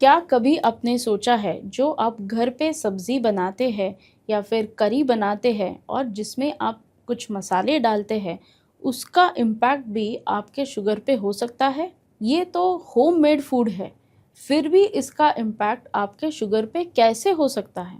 क्या कभी आपने सोचा है जो आप घर पे सब्ज़ी बनाते हैं या फिर करी बनाते हैं और जिसमें आप कुछ मसाले डालते हैं, उसका इम्पैक्ट भी आपके शुगर पे हो सकता है? ये तो होममेड फूड है, फिर भी इसका इम्पैक्ट आपके शुगर पे कैसे हो सकता है?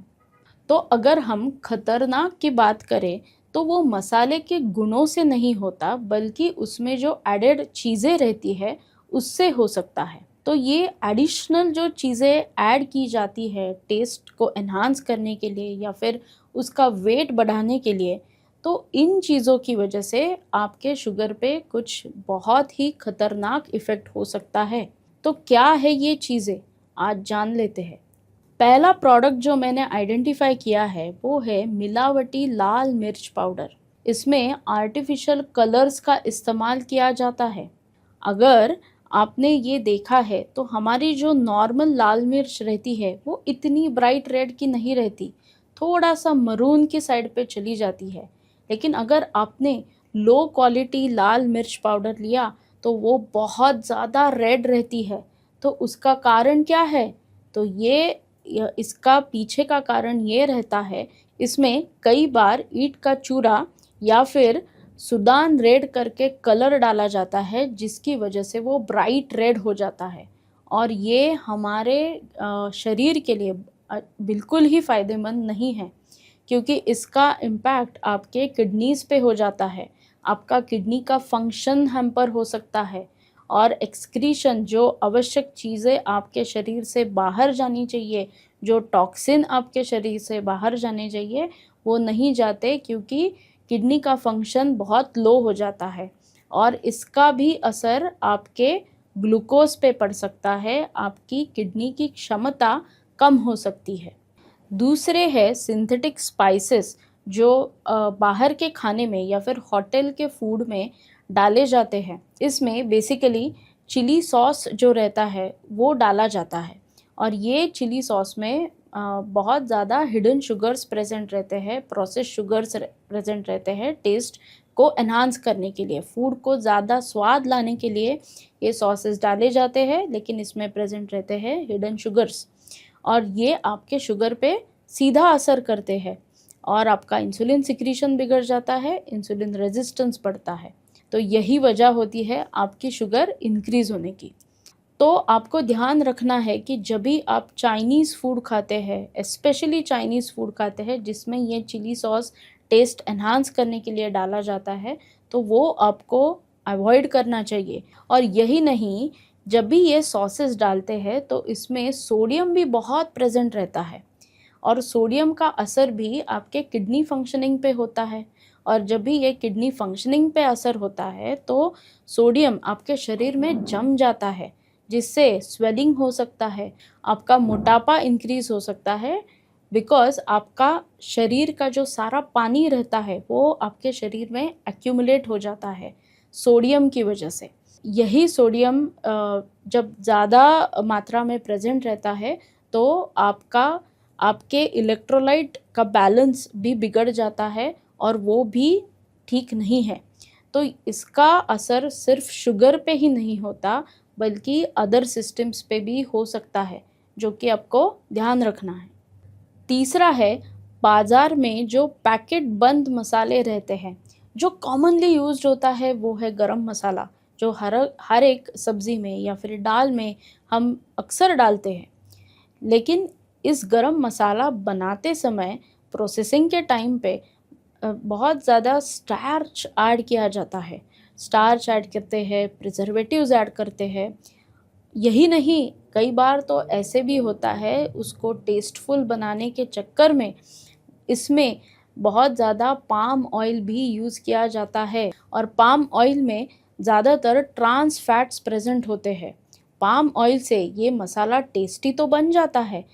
तो अगर हम खतरनाक की बात करें तो वो मसाले के गुणों से नहीं होता बल्कि उसमें जो एडेड चीज़ें रहती है उससे हो सकता है। तो ये एडिशनल जो चीज़ें ऐड की जाती है टेस्ट को एनहांस करने के लिए या फिर उसका वेट बढ़ाने के लिए, तो इन चीज़ों की वजह से आपके शुगर पे कुछ बहुत ही खतरनाक इफ़ेक्ट हो सकता है। तो क्या है ये चीज़ें? आज जान लेते हैं। पहला प्रोडक्ट जो मैंने आइडेंटिफाई किया है वो है मिलावटी लाल मिर्च पाउडर। इसमें आर्टिफिशियल कलर्स का इस्तेमाल किया जाता है। अगर आपने ये देखा है तो हमारी जो नॉर्मल लाल मिर्च रहती है वो इतनी ब्राइट रेड की नहीं रहती, थोड़ा सा मरून की साइड पे चली जाती है। लेकिन अगर आपने लो क्वालिटी लाल मिर्च पाउडर लिया तो वो बहुत ज़्यादा रेड रहती है। तो उसका कारण क्या है? तो इसका पीछे का कारण ये रहता है, इसमें कई बार ईंट का चूरा या फिर सुदान रेड करके कलर डाला जाता है जिसकी वजह से वो ब्राइट रेड हो जाता है। और ये हमारे शरीर के लिए बिल्कुल ही फ़ायदेमंद नहीं है, क्योंकि इसका इम्पैक्ट आपके किडनीज़ पे हो जाता है। आपका किडनी का फंक्शन हैम्पर हो सकता है और एक्सक्रीशन जो आवश्यक चीज़ें आपके शरीर से बाहर जानी चाहिए, जो टॉक्सिन आपके शरीर से बाहर जाने चाहिए, वो नहीं जाते क्योंकि किडनी का फंक्शन बहुत लो हो जाता है। और इसका भी असर आपके ग्लूकोज़ पे पड़ सकता है, आपकी किडनी की क्षमता कम हो सकती है। दूसरे है सिंथेटिक स्पाइसेस जो बाहर के खाने में या फिर होटल के फूड में डाले जाते हैं। इसमें बेसिकली चिली सॉस जो रहता है वो डाला जाता है और ये चिली सॉस में बहुत ज़्यादा हिडन शुगर्स प्रेजेंट रहते हैं, प्रोसेस्ड शुगर्स प्रेजेंट रहते हैं टेस्ट को एनहांस करने के लिए, फूड को ज़्यादा स्वाद लाने के लिए ये सॉसेस डाले जाते हैं, लेकिन इसमें प्रेजेंट रहते हैं हिडन शुगर्स और ये आपके शुगर पे सीधा असर करते हैं और आपका इंसुलिन सिक्रीशन बिगड़ जाता है, इंसुलिन रेजिस्टेंस बढ़ता है। तो यही वजह होती है आपकी शुगर इंक्रीज़ होने की। तो आपको ध्यान रखना है कि जब भी आप चाइनीज़ फूड खाते हैं, स्पेशली चाइनीज़ फूड खाते हैं जिसमें ये चिली सॉस टेस्ट एनहांस करने के लिए डाला जाता है, तो वो आपको अवॉइड करना चाहिए। और यही नहीं, जब भी ये सॉसेस डालते हैं तो इसमें सोडियम भी बहुत प्रेज़ेंट रहता है और सोडियम का असर भी आपके किडनी फंक्शनिंग पे होता है। और जब भी ये किडनी फंक्शनिंग पे असर होता है तो सोडियम आपके शरीर में जम जाता है, जिससे स्वेलिंग हो सकता है, आपका मोटापा इंक्रीज़ हो सकता है, बिकॉज़ आपका शरीर का जो सारा पानी रहता है वो आपके शरीर में एक्यूमुलेट हो जाता है सोडियम की वजह से। यही सोडियम जब ज़्यादा मात्रा में प्रेज़ेंट रहता है तो आपके इलेक्ट्रोलाइट का बैलेंस भी बिगड़ जाता है और वो भी ठीक नहीं है। तो इसका असर सिर्फ़ शुगर पे ही नहीं होता बल्कि अदर सिस्टम्स पे भी हो सकता है, जो कि आपको ध्यान रखना है। तीसरा है, बाज़ार में जो पैकेट बंद मसाले रहते हैं, जो कॉमनली यूज़्ड होता है वो है गरम मसाला, जो हर एक सब्ज़ी में या फिर दाल में हम अक्सर डालते हैं। लेकिन इस गरम मसाला बनाते समय प्रोसेसिंग के टाइम पे बहुत ज़्यादा स्टार्च ऐड किया जाता है। स्टार्च ऐड करते हैं, प्रिजर्वेटिव्स ऐड करते हैं। यही नहीं, कई बार तो ऐसे भी होता है उसको टेस्टफुल बनाने के चक्कर में इसमें बहुत ज़्यादा पाम ऑयल भी यूज़ किया जाता है और पाम ऑयल में ज़्यादातर ट्रांस फैट्स प्रेज़ेंट होते हैं। पाम ऑयल से ये मसाला टेस्टी तो बन जाता है,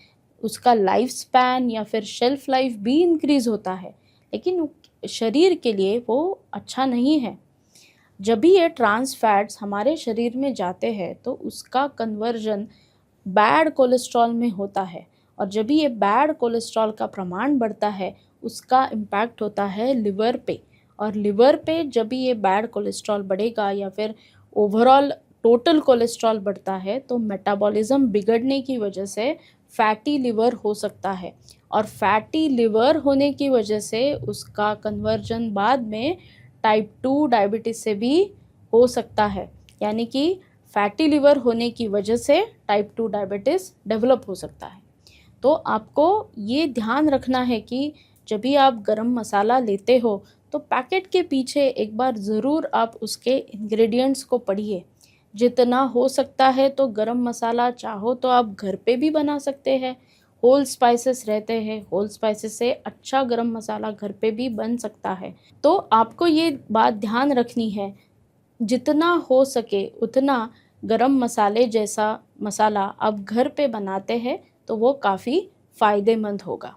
उसका लाइफ स्पैन या फिर शेल्फ लाइफ भी इंक्रीज़ होता है, लेकिन शरीर के लिए वो अच्छा नहीं है। जब भी ये ट्रांस फैट्स हमारे शरीर में जाते हैं तो उसका कन्वर्जन बैड कोलेस्ट्रॉल में होता है और जब भी ये बैड कोलेस्ट्रॉल का प्रमाण बढ़ता है उसका इम्पैक्ट होता है लिवर पे। और लिवर पे जब भी ये बैड कोलेस्ट्रॉल बढ़ेगा या फिर ओवरऑल टोटल कोलेस्ट्रॉल बढ़ता है तो मेटाबॉलिज्म बिगड़ने की वजह से फैटी लिवर हो सकता है, और फैटी लिवर होने की वजह से उसका कन्वर्जन बाद में टाइप 2 डायबिटीज़ से भी हो सकता है। यानी कि फैटी लिवर होने की वजह से टाइप 2 डायबिटीज़ डेवलप हो सकता है। तो आपको ये ध्यान रखना है कि जब भी आप गरम मसाला लेते हो तो पैकेट के पीछे एक बार ज़रूर आप उसके इंग्रेडिएंट्स को पढ़िए। जितना हो सकता है तो गरम मसाला चाहो तो आप घर पे भी बना सकते हैं। होल स्पाइसेस रहते हैं, होल स्पाइसेस से अच्छा गरम मसाला घर पे भी बन सकता है। तो आपको ये बात ध्यान रखनी है, जितना हो सके उतना गरम मसाले जैसा मसाला आप घर पे बनाते हैं तो वो काफ़ी फ़ायदेमंद होगा।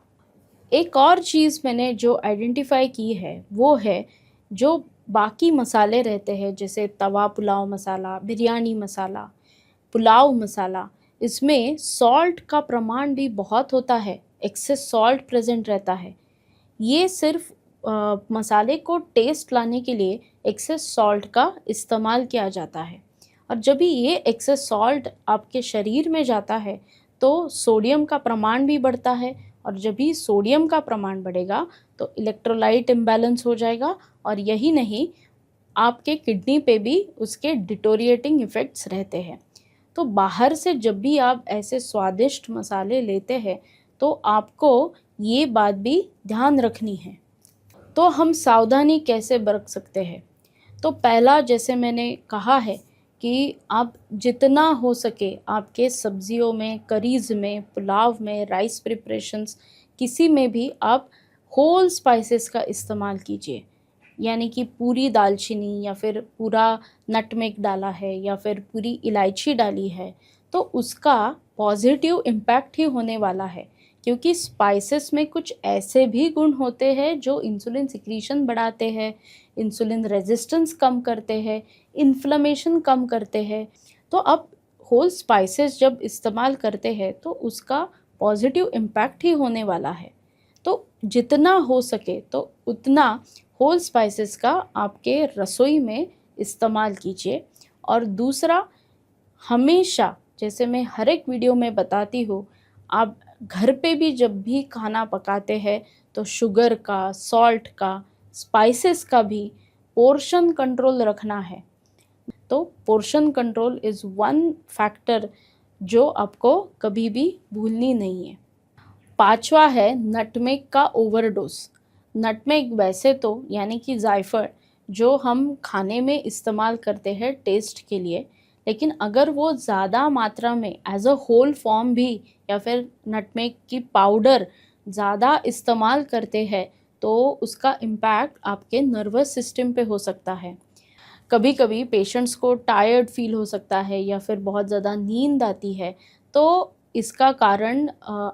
एक और चीज़ मैंने जो आइडेंटिफ़ाई की है वो है, जो बाकी मसाले रहते हैं जैसे तवा पुलाव मसाला, बिरयानी मसाला, पुलाव मसाला, इसमें सॉल्ट का प्रमाण भी बहुत होता है, एक्सेस सॉल्ट प्रेज़ेंट रहता है। ये सिर्फ़ मसाले को टेस्ट लाने के लिए एक्सेस सॉल्ट का इस्तेमाल किया जाता है, और जब भी ये एक्सेस सॉल्ट आपके शरीर में जाता है तो सोडियम का प्रमाण भी बढ़ता है, और जब भी सोडियम का प्रमाण बढ़ेगा तो इलेक्ट्रोलाइट इम्बैलेंस हो जाएगा, और यही नहीं, आपके किडनी पे भी उसके डिटोरिएटिंग इफ़ेक्ट्स रहते हैं। तो बाहर से जब भी आप ऐसे स्वादिष्ट मसाले लेते हैं तो आपको ये बात भी ध्यान रखनी है। तो हम सावधानी कैसे बरत सकते हैं? तो पहला, जैसे मैंने कहा है कि आप जितना हो सके आपके सब्जियों में, करीज़ में, पुलाव में, राइस प्रिपरेशंस, किसी में भी आप होल स्पाइसेस का इस्तेमाल कीजिए। यानी कि पूरी दालचीनी या फिर पूरा नटमेग डाला है या फिर पूरी इलायची डाली है, तो उसका पॉजिटिव इम्पैक्ट ही होने वाला है, क्योंकि स्पाइसेस में कुछ ऐसे भी गुण होते हैं जो इंसुलिन सिक्रीशन बढ़ाते हैं, इंसुलिन रेजिस्टेंस कम करते हैं, इन्फ्लेमेशन कम करते हैं। तो अब होल स्पाइसेस जब इस्तेमाल करते हैं तो उसका पॉजिटिव इम्पैक्ट ही होने वाला है। तो जितना हो सके तो उतना होल स्पाइसेस का आपके रसोई में इस्तेमाल कीजिए। और दूसरा, हमेशा, जैसे मैं हर एक वीडियो में बताती हूँ, आप घर पे भी जब भी खाना पकाते हैं तो शुगर का, सॉल्ट का, स्पाइसेस का भी पोर्शन कंट्रोल रखना है। तो portion control is one factor जो आपको कभी भी भूलनी नहीं है। पाँचवा है नटमेग का ओवरडोज। नटमेग वैसे तो यानी कि जायफल जो हम खाने में इस्तेमाल करते हैं टेस्ट के लिए, लेकिन अगर वो ज़्यादा मात्रा में एज अ होल फॉर्म भी या फिर नटमेग की पाउडर ज़्यादा इस्तेमाल करते हैं तो उसका इम्पैक्ट आपके नर्वस सिस्टम पे हो सकता है। कभी कभी पेशेंट्स को टायर्ड फील हो सकता है या फिर बहुत ज़्यादा नींद आती है, तो इसका कारण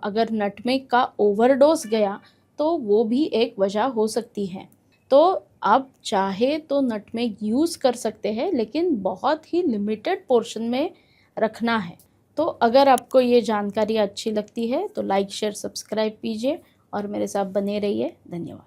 अगर नटमेग का ओवरडोज गया तो वो भी एक वजह हो सकती है। तो आप चाहे तो नटमेग यूज़ कर सकते हैं, लेकिन बहुत ही लिमिटेड पोर्शन में रखना है। तो अगर आपको ये जानकारी अच्छी लगती है तो लाइक, शेयर, सब्सक्राइब कीजिए और मेरे साथ बने रहिए। धन्यवाद।